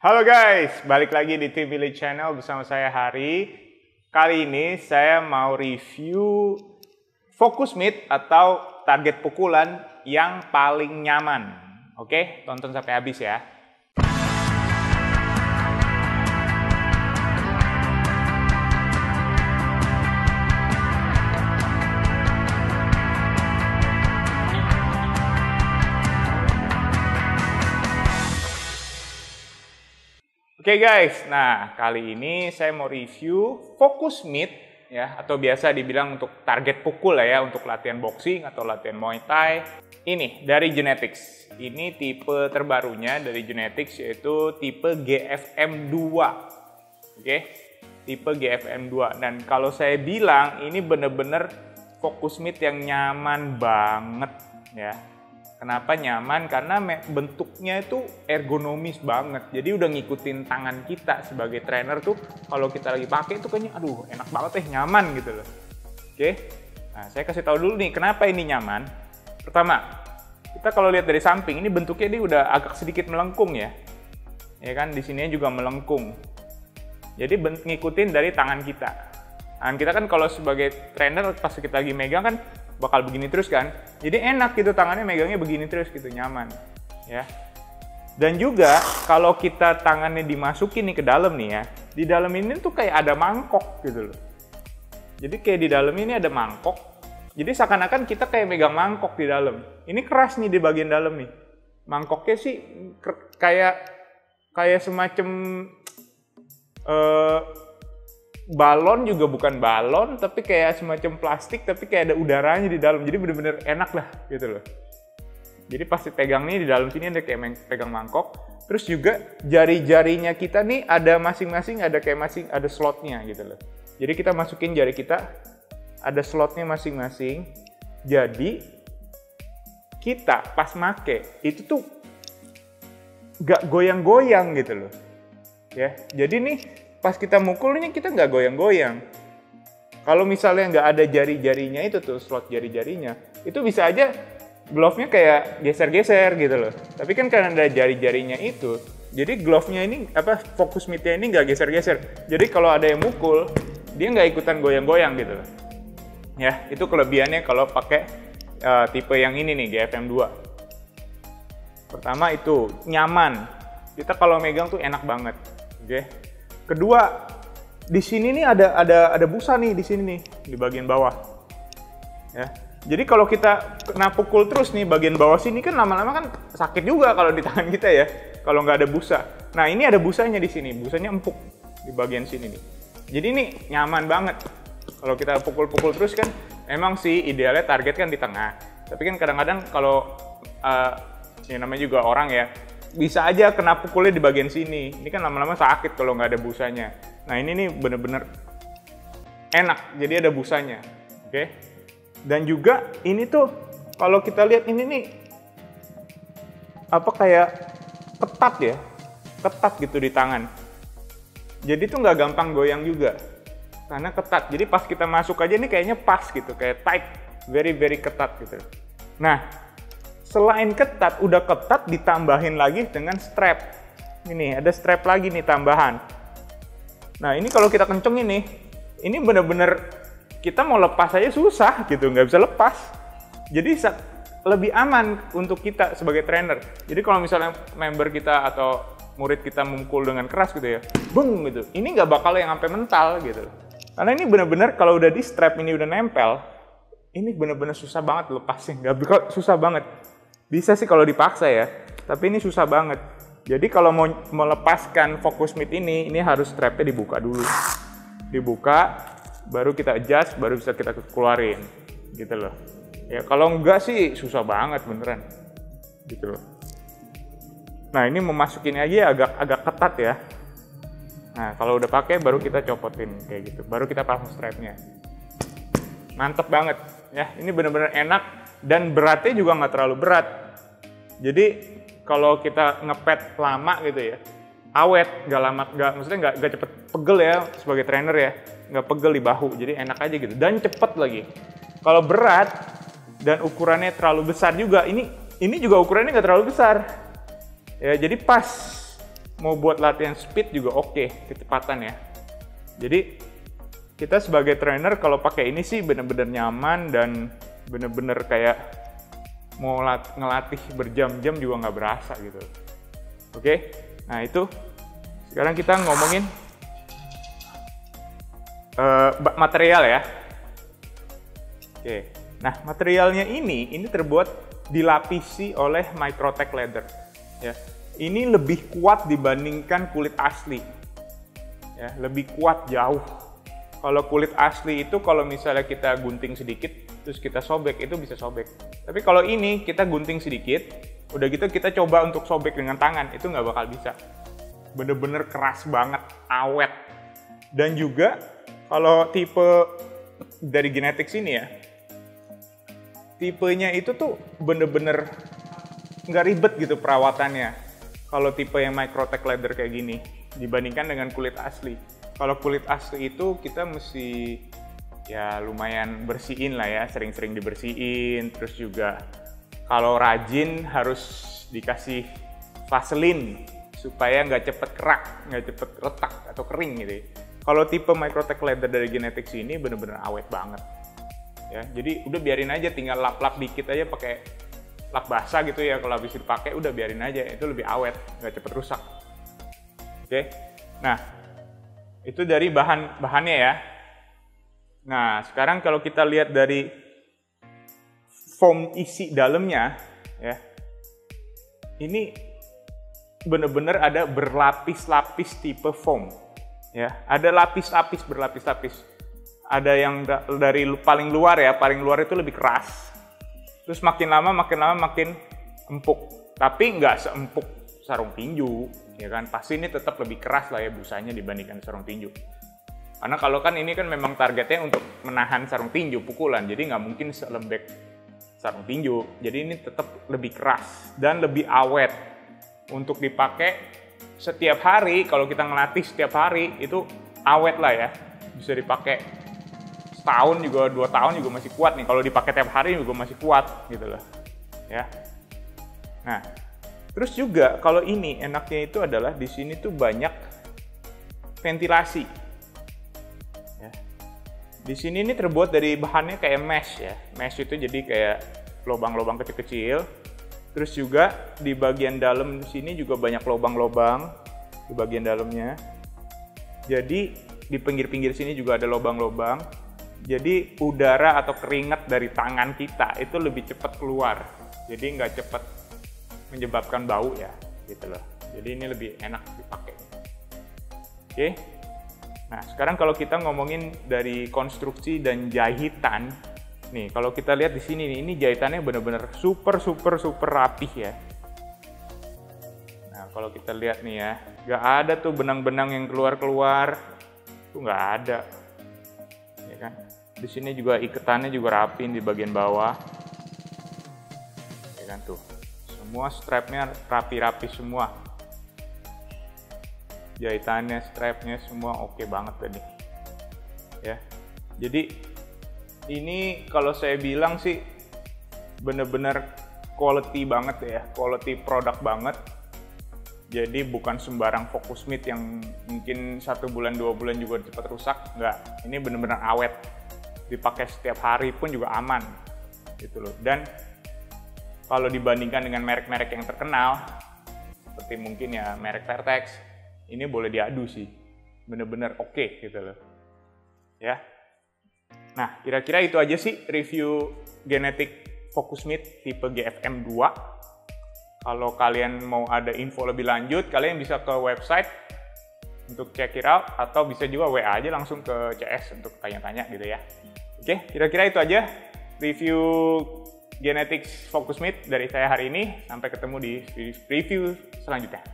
Halo guys, balik lagi di Tim Village Channel bersama saya Hari. Kali ini saya mau review focus mitt atau target pukulan yang paling nyaman. Oke, tonton sampai habis ya. Oke guys, nah kali ini saya mau review focus mitt ya, atau biasa dibilang untuk target pukul lah ya, untuk latihan boxing atau latihan Muay Thai. Ini dari Genetics. Ini tipe terbarunya dari Genetics, yaitu tipe GFM2. Oke, tipe GFM2. Dan kalau saya bilang ini bener-bener focus mitt yang nyaman banget ya. Kenapa nyaman? Karena bentuknya itu ergonomis banget. Jadi udah ngikutin tangan kita sebagai trainer tuh, kalau kita lagi pakai itu kayaknya aduh enak banget nyaman gitu loh. Oke. Nah, saya kasih tahu dulu nih kenapa ini nyaman. Pertama, kita kalau lihat dari samping ini bentuknya dia udah agak sedikit melengkung ya. Ya kan, di sini juga melengkung. Jadi ngikutin dari tangan kita. Tangan kita kan kalau sebagai trainer pas kita lagi megang kan bakal begini terus kan, jadi enak gitu tangannya megangnya begini terus gitu, nyaman ya. Dan juga kalau kita tangannya dimasukin nih ke dalam nih ya, di dalam ini tuh kayak ada mangkok gitu loh. Jadi kayak di dalam ini ada mangkok, jadi seakan-akan kita kayak megang mangkok di dalam. Ini keras nih di bagian dalam nih, mangkoknya sih kayak semacam balon juga bukan balon, tapi kayak semacam plastik, tapi kayak ada udaranya di dalam. Jadi bener-bener enak lah gitu loh. Jadi pasti pegang nih di dalam sini ada kayak pegang mangkok. Terus juga jari-jarinya kita nih ada masing-masing ada kayak ada slotnya gitu loh. Jadi kita masukin jari kita, ada slotnya masing-masing. Jadi kita pas make itu tuh gak goyang-goyang gitu loh. Ya, jadi nih pas kita mukulnya kita nggak goyang-goyang. Kalau misalnya nggak ada jari-jarinya itu tuh, slot jari-jarinya, itu bisa aja glove-nya kayak geser-geser gitu loh. Tapi kan karena ada jari-jarinya itu, jadi glove-nya ini, focus mitt-nya ini nggak geser-geser. Jadi kalau ada yang mukul, dia nggak ikutan goyang-goyang gitu loh. Ya, itu kelebihannya kalau pakai tipe yang ini nih, GFM2. Pertama itu, nyaman. Kita kalau megang tuh enak banget. Oke. Kedua, di sini nih ada busa nih di sini nih di bagian bawah. Ya. Jadi kalau kita kena pukul terus nih bagian bawah sini kan lama-lama kan sakit juga kalau di tangan kita ya. Kalau nggak ada busa. Nah, ini ada busanya di sini. Busanya empuk di bagian sini nih. Jadi ini nyaman banget. Kalau kita pukul-pukul terus kan emang sih idealnya target kan di tengah. Tapi kan kadang-kadang kalau ya namanya juga orang ya, bisa aja kena pukulnya di bagian sini. Ini kan lama-lama sakit kalau nggak ada busanya. Nah, ini nih bener-bener enak, jadi ada busanya. Oke. Dan juga ini tuh kalau kita lihat ini nih kayak ketat ya, ketat gitu di tangan. Jadi tuh nggak gampang goyang juga karena ketat. Jadi pas kita masuk aja nih kayaknya pas gitu, kayak tight, very ketat gitu. Nah, selain ketat, udah ketat ditambahin lagi dengan strap. Ini ada strap lagi nih tambahan. Nah, ini kalau kita kencengin nih, ini bener-bener kita mau lepas aja susah gitu, nggak bisa lepas. Jadi lebih aman untuk kita sebagai trainer. Jadi kalau misalnya member kita atau murid kita memukul dengan keras gitu ya, beng gitu, ini nggak bakal yang sampai mental gitu. Karena ini bener-bener kalau udah di strap ini udah nempel, ini bener-bener susah banget lepasnya, nggak susah banget. Bisa sih kalau dipaksa ya, tapi ini susah banget. Jadi kalau mau melepaskan focus mitt ini harus strapnya dibuka dulu. Dibuka, baru kita adjust, baru bisa kita keluarin. Gitu loh. Ya kalau enggak sih susah banget beneran. Gitu loh. Nah, ini memasukin aja agak ketat ya. Nah, kalau udah pakai baru kita copotin kayak gitu. Baru kita pasang strapnya. Mantep banget ya. Ini bener-bener enak. Dan beratnya juga nggak terlalu berat. Jadi kalau kita ngepet lama gitu ya, awet, maksudnya nggak cepet pegel ya sebagai trainer ya, nggak pegel di bahu. Jadi enak aja gitu dan cepet lagi. Kalau berat dan ukurannya terlalu besar juga, ini juga ukurannya nggak terlalu besar. Ya jadi pas mau buat latihan speed juga oke, kecepatan ya. Jadi kita sebagai trainer kalau pakai ini sih bener-bener nyaman dan bener-bener kayak mau ngelatih berjam-jam juga nggak berasa gitu. Oke, nah itu sekarang kita ngomongin material ya. Oke, nah materialnya ini terbuat dilapisi oleh Microtech leather. Ya, ini lebih kuat dibandingkan kulit asli. Ya, lebih kuat jauh. Kalau kulit asli itu kalau misalnya kita gunting sedikit, terus kita sobek itu bisa sobek. Tapi kalau ini kita gunting sedikit, udah gitu kita coba untuk sobek dengan tangan itu nggak bakal bisa. Bener-bener keras banget, awet. Dan juga kalau tipe dari Genetics ini ya, tipenya itu tuh bener-bener nggak ribet gitu perawatannya. Kalau tipe yang Microtech leather kayak gini dibandingkan dengan kulit asli. Kalau kulit asli itu kita mesti ya lumayan bersihin lah ya, sering-sering dibersihin. Terus juga kalau rajin harus dikasih Vaseline supaya nggak cepet kerak, nggak cepet retak atau kering gitu. Kalau tipe Microtech leather dari Genetics ini bener-bener awet banget. Ya, jadi udah biarin aja, tinggal lap-lap dikit aja pakai lap basah gitu ya. Kalau habis dipakai udah biarin aja, itu lebih awet, nggak cepet rusak. Oke, nah itu dari bahannya ya. Nah sekarang kalau kita lihat dari foam isi dalamnya ya, ini bener-bener ada berlapis-lapis tipe foam ya. Ada lapis-lapis, berlapis-lapis. Ada yang dari paling luar ya, paling luar itu lebih keras. Terus makin lama makin empuk. Tapi nggak seempuk sarung tinju, ya kan? Pasti ini tetap lebih keras lah ya busanya dibandingkan sarung tinju. Karena kalau kan ini kan memang targetnya untuk menahan sarung tinju, pukulan. Jadi nggak mungkin selembek sarung tinju. Jadi ini tetap lebih keras dan lebih awet. Untuk dipakai setiap hari, kalau kita ngelatih setiap hari, itu awet lah ya. Bisa dipakai setahun juga, 2 tahun juga masih kuat nih. Kalau dipakai tiap hari juga masih kuat gitu loh. Ya. Nah, terus juga kalau ini enaknya itu adalah di sini tuh banyak ventilasi. Ya. Di sini ini terbuat dari bahannya kayak mesh ya. Mesh itu jadi kayak lubang-lubang kecil-kecil. Terus juga di bagian dalam sini juga banyak lubang-lubang di bagian dalamnya. Jadi di pinggir-pinggir sini juga ada lubang-lubang. Jadi udara atau keringat dari tangan kita itu lebih cepat keluar. Jadi nggak cepat menyebabkan bau ya, gitu loh. Jadi ini lebih enak dipakai. Oke. Nah, sekarang kalau kita ngomongin dari konstruksi dan jahitan, nih kalau kita lihat di sini nih, ini jahitannya benar-benar super rapih ya. Nah, kalau kita lihat nih ya, nggak ada tuh benang-benang yang keluar-keluar, tuh nggak ada, ya kan? Di sini juga iketannya juga rapin di bagian bawah, ya kan tuh. Semua strapnya rapi-rapi semua. Jahitannya, strapnya semua oke banget tadi. Ya. Jadi ini kalau saya bilang sih bener-bener quality banget ya, quality produk banget. Jadi bukan sembarang Focusmith yang mungkin 1 bulan 2 bulan juga cepat rusak, enggak. Ini bener-bener awet. Dipakai setiap hari pun juga aman. Gitu loh. Dan kalau dibandingkan dengan merek-merek yang terkenal, seperti mungkin ya merek Vertex, ini boleh diadu sih. Bener-bener oke gitu loh. Ya. Nah, kira-kira itu aja sih review Genetics Focusmith tipe GFM 2. Kalau kalian mau ada info lebih lanjut, kalian bisa ke website untuk check it out, atau bisa juga WA aja langsung ke CS untuk tanya-tanya gitu ya. Oke, kira-kira itu aja review Genetics Focusmith dari saya hari ini. Sampai ketemu di review selanjutnya.